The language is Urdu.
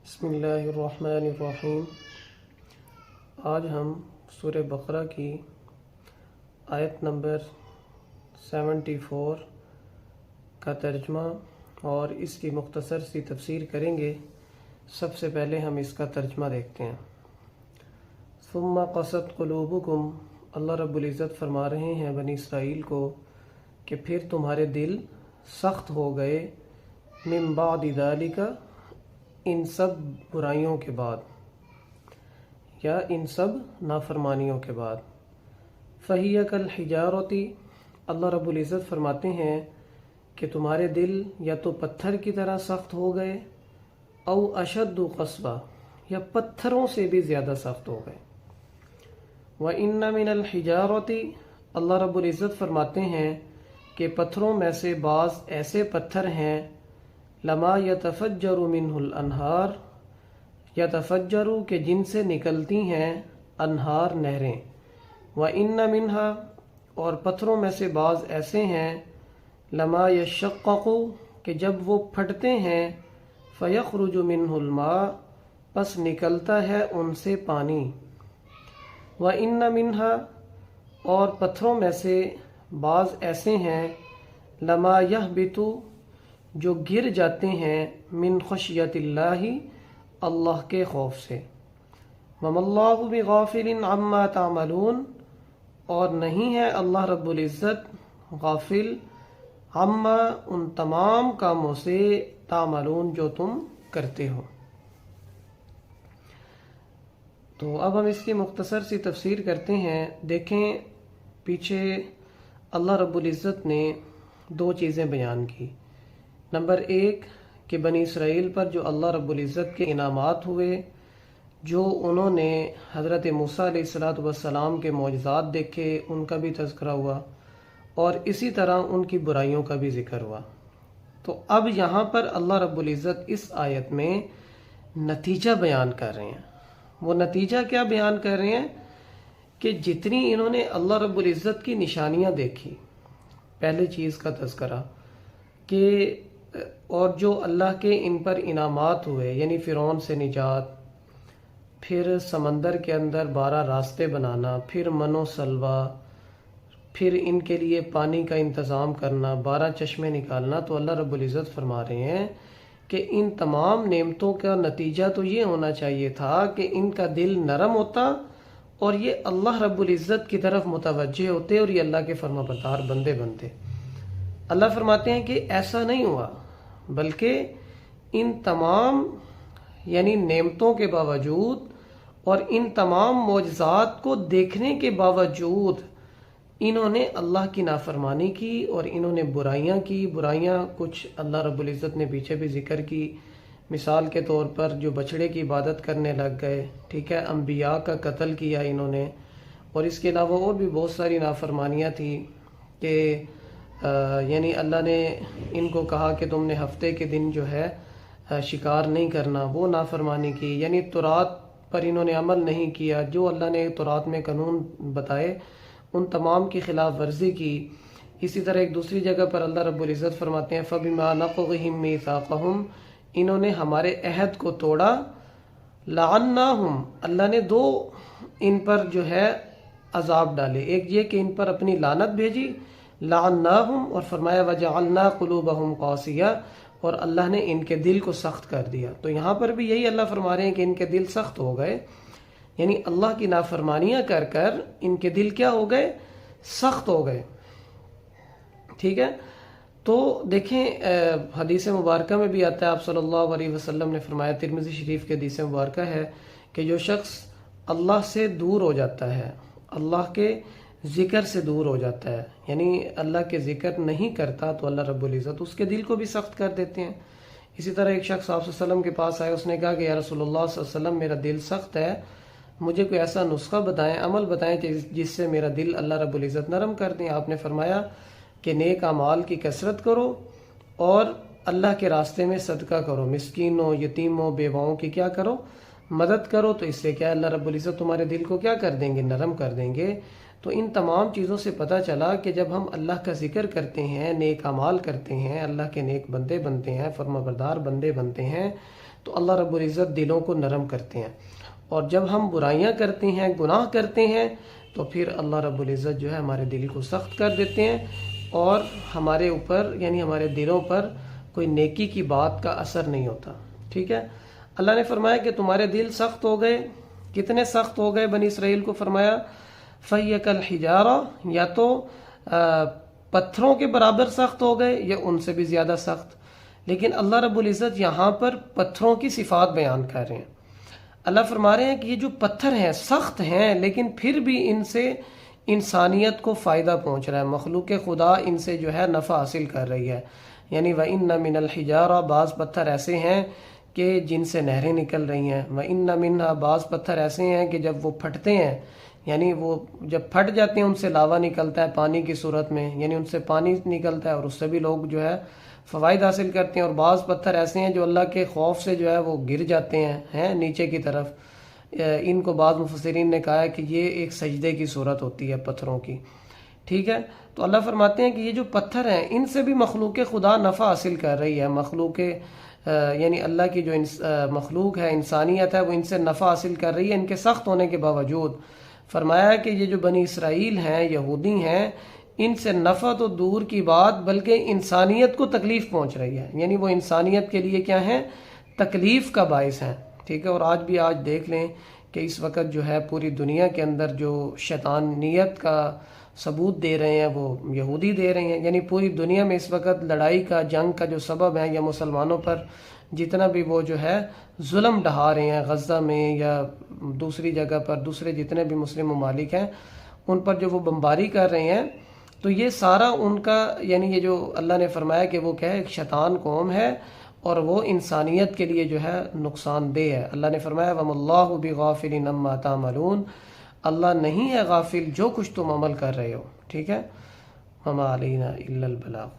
بسم اللہ الرحمن الرحیم۔ آج ہم سورہ بقرہ کی آیت نمبر 74 کا ترجمہ اور اس کی مختصر سی تفسیر کریں گے۔ سب سے پہلے ہم اس کا ترجمہ دیکھتے ہیں۔ ثم قست قلوبکم، اللہ رب العزت فرما رہے ہیں بنی اسرائیل کو کہ پھر تمہارے دل سخت ہو گئے، من بعد ذالک، ان سب برائیوں کے بعد یا ان سب نافرمانیوں کے بعد۔ فَهِيَ كَالْحِجَارَةِ، اللہ رب العزت فرماتے ہیں کہ تمہارے دل یا تو پتھر کی طرح سخت ہو گئے، او اشد قسوہ، یا پتھروں سے بھی زیادہ سخت ہو گئے۔ وَإِنَّ مِنَ الْحِجَارَةِ، اللہ رب العزت فرماتے ہیں کہ پتھروں میں سے بعض ایسے پتھر ہیں، لما یتفجر منہ الانہار، یتفجر کہ جن سے نکلتی ہیں انہار نہریں، وَإِنَّ مِنْهَا، اور پتھروں میں سے بعض ایسے ہیں، لما یشقق کہ جب وہ پھٹتے ہیں، فیخرج منہ الماء، پس نکلتا ہے ان سے پانی، وَإِنَّ مِنْهَا، اور پتھروں میں سے بعض ایسے ہیں، لما یہبط، جو گر جاتے ہیں، من خشیت اللہ، اللہ کے خوف سے، وَمَا اللَّهُ بِغَافِلٍ عَمَّا تَعْمَلُونَ، اور نہیں ہے اللہ رب العزت غافل، عما، ان تمام کاموں سے، تعملون، جو تم کرتے ہو۔ تو اب ہم اس کی مختصر سی تفسیر کرتے ہیں۔ دیکھیں پیچھے اللہ رب العزت نے دو چیزیں بیان کی۔ نمبر ایک کہ بنی اسرائیل پر جو اللہ رب العزت کے انعامات ہوئے، جو انہوں نے حضرت موسیٰ علیہ السلام کے معجزات دیکھے، ان کا بھی تذکرہ ہوا، اور اسی طرح ان کی برائیوں کا بھی ذکر ہوا۔ تو اب یہاں پر اللہ رب العزت اس آیت میں نتیجہ بیان کر رہے ہیں۔ وہ نتیجہ کیا بیان کر رہے ہیں کہ جتنی انہوں نے اللہ رب العزت کی نشانیاں دیکھی، پہلے چیز کا تذکرہ کہ اور جو اللہ کے ان پر انعامات ہوئے، یعنی فرعون سے نجات، پھر سمندر کے اندر 12 راستے بنانا، پھر من و سلوہ، پھر ان کے لیے پانی کا انتظام کرنا، 12 چشمے نکالنا، تو اللہ رب العزت فرما رہے ہیں کہ ان تمام نعمتوں کا نتیجہ تو یہ ہونا چاہیے تھا کہ ان کا دل نرم ہوتا اور یہ اللہ رب العزت کی طرف متوجہ ہوتے اور یہ اللہ کے فرما بردار بندے بنتے۔ اللہ فرماتے ہیں کہ ایسا نہیں ہوا، بلکہ ان تمام یعنی نعمتوں کے باوجود اور ان تمام معجزات کو دیکھنے کے باوجود انہوں نے اللہ کی نافرمانی کی اور انہوں نے برائیاں کی۔ برائیاں کچھ اللہ رب العزت نے پیچھے بھی ذکر کی، مثال کے طور پر جو بچڑے کی عبادت کرنے لگ گئے، ٹھیک ہے، انبیاء کا قتل کیا انہوں نے، اور اس کے علاوہ اور بھی بہت ساری نافرمانیاں تھیں کہ یعنی اللہ نے ان کو کہا کہ تم نے ہفتے کے دن جو ہے شکار نہیں کرنا، وہ نافرمانی کی، یعنی تورات پر انہوں نے عمل نہیں کیا، جو اللہ نے تورات میں قانون بتائے ان تمام کی خلاف ورزی کی۔ اسی طرح ایک دوسری جگہ پر اللہ رب العزت فرماتے ہیں فَبِمَا نَقْضِهِم مِّيثَاقَهُمْ، انہوں نے ہمارے عہد کو توڑا، لَعَنَّاهُمْ، اللہ نے دو ان پر جو ہے عذاب ڈالے، ایک یہ کہ ان پر اپنی لعنت بھیجی، لعناہم، اور فرمایا وجعلنا قلوبہم قاسیہ، اور اللہ نے ان کے دل کو سخت کر دیا۔ تو یہاں پر بھی یہی اللہ فرما رہے ہیں کہ ان کے دل سخت ہو گئے، یعنی اللہ کی نافرمانیاں کر کر ان کے دل کیا ہو گئے؟ سخت ہو گئے، ٹھیک ہے۔ تو دیکھیں حدیث مبارکہ میں بھی آتا ہے، آپ صلی اللہ علیہ وسلم نے فرمایا، ترمذی شریف کے حدیث مبارکہ ہے کہ جو شخص اللہ سے دور ہو جاتا ہے، اللہ کے ذکر سے دور ہو جاتا ہے، یعنی اللہ کے ذکر نہیں کرتا، تو اللہ رب العزت اس کے دل کو بھی سخت کر دیتے ہیں۔ اسی طرح ایک شخص آپ صلی اللہ علیہ وسلم کے پاس آیا، اس نے کہا کہ یا رسول اللہ صلی اللہ علیہ وسلم، میرا دل سخت ہے، مجھے کوئی ایسا نسخہ بتائیں، عمل بتائیں جس سے میرا دل اللہ رب العزت نرم کر دیں۔ آپ نے فرمایا کہ نیک اعمال کی کثرت کرو اور اللہ کے راستے میں صدقہ کرو، مسکینوں، یتیموں، بیواؤں کی کیا کرو؟ مدد کرو، تو اس سے کیا اللہ رب العزت تمہارے دل کو کیا کر دیں گے؟ نرم کر دیں گے۔ تو ان تمام چیزوں سے پتہ چلا کہ جب ہم اللہ کا ذکر کرتے ہیں، نیک اعمال کرتے ہیں، اللہ کے نیک بندے بنتے ہیں، فرما بردار بندے بنتے ہیں، تو اللہ رب العزت دلوں کو نرم کرتے ہیں، اور جب ہم برائیاں کرتے ہیں، گناہ کرتے ہیں، تو پھر اللہ رب العزت جو ہے ہمارے دل کو سخت کر دیتے ہیں، اور ہمارے اوپر یعنی ہمارے دلوں پر کوئی نیکی کی بات کا اثر نہیں ہوتا. ٹھیک ہے. اللہ نے فرمایا کہ تمہارے دل سخت ہو گئے. کتنے سخت ہو گئے بنی اسرائیل کو؟ فرمایا فَهِيَ كَالْحِجَارَةِ، یا تو پتھروں کے برابر سخت ہو گئے یا ان سے بھی زیادہ سخت. لیکن اللہ رب العزت یہاں پر پتھروں کی صفات بیان کر رہے ہیں. اللہ فرما رہے ہیں کہ یہ جو پتھر ہیں سخت ہیں، لیکن پھر بھی ان سے انسانیت کو فائدہ پہنچ رہا ہے، مخلوق خدا ان سے جو ہے نفع حاصل کر رہی ہے. یعنی وَإِنَّ مِنَ الْحِجَارَةِ، بعض پتھر ایسے ہیں کہ جن سے نہریں نکل رہی ہیں. وَإِنَّ مِنْهَا، بعض پتھر ایسے ہیں کہ جب وہ پھٹتے ہیں، یعنی وہ جب پھٹ جاتے ہیں ان سے لاوا نکلتا ہے پانی کی صورت میں، یعنی ان سے پانی نکلتا ہے اور اس سے بھی لوگ جو ہے فوائد حاصل کرتے ہیں. اور بعض پتھر ایسے ہیں جو اللہ کے خوف سے جو ہے وہ گر جاتے ہیں نیچے کی طرف. ان کو بعض مفسرین نے کہا ہے کہ یہ ایک سجدے کی صورت ہوتی ہے پتھروں کی. ٹھیک ہے. تو اللہ فرماتے ہیں کہ یہ جو پتھر ہیں ان سے بھی مخلوق خدا نفع حاصل کر رہی ہے. مخلوق یعنی اللہ کی جو مخلوق ہے، انسانیت ہے، وہ ان سے نفع حاصل کر رہی ہے ان کے سخت ہونے کے باوجود. فرمایا کہ یہ جو بنی اسرائیل ہیں، یہودی ہیں، ان سے نفع تو دور کی بات بلکہ انسانیت کو تکلیف پہنچ رہی ہے. یعنی وہ انسانیت کے لیے کیا ہیں؟ تکلیف کا باعث ہیں. ٹھیک ہے. اور آج دیکھ لیں کہ اس وقت جو ہے پوری دنیا کے اندر جو شیطانیت کا ثبوت دے رہے ہیں وہ یہودی دے رہے ہیں. یعنی پوری دنیا میں اس وقت لڑائی کا، جنگ کا جو سبب ہے، یا مسلمانوں پر جتنا بھی وہ جو ہے ظلم ڈھا رہے ہیں غزہ میں یا دوسری جگہ پر، دوسرے جتنے بھی مسلم ممالک ہیں ان پر جو وہ بمباری کر رہے ہیں، تو یہ سارا ان کا یعنی یہ جو اللہ نے فرمایا کہ وہ کیا ہے، ایک شیطان قوم ہے اور وہ انسانیت کے لیے جو ہے نقصان دہ ہے. اللہ نے فرمایا وَمَا اللَّهُ بِغَافِلٍ عَمَّا تَعْمَلُونَ، اللہ نہیں ہے غافل جو کچھ تم عمل کر رہے ہو. ٹھیک ہے. وَمَا عَلَيْنَا إِلَّا الْبَلَاغُ.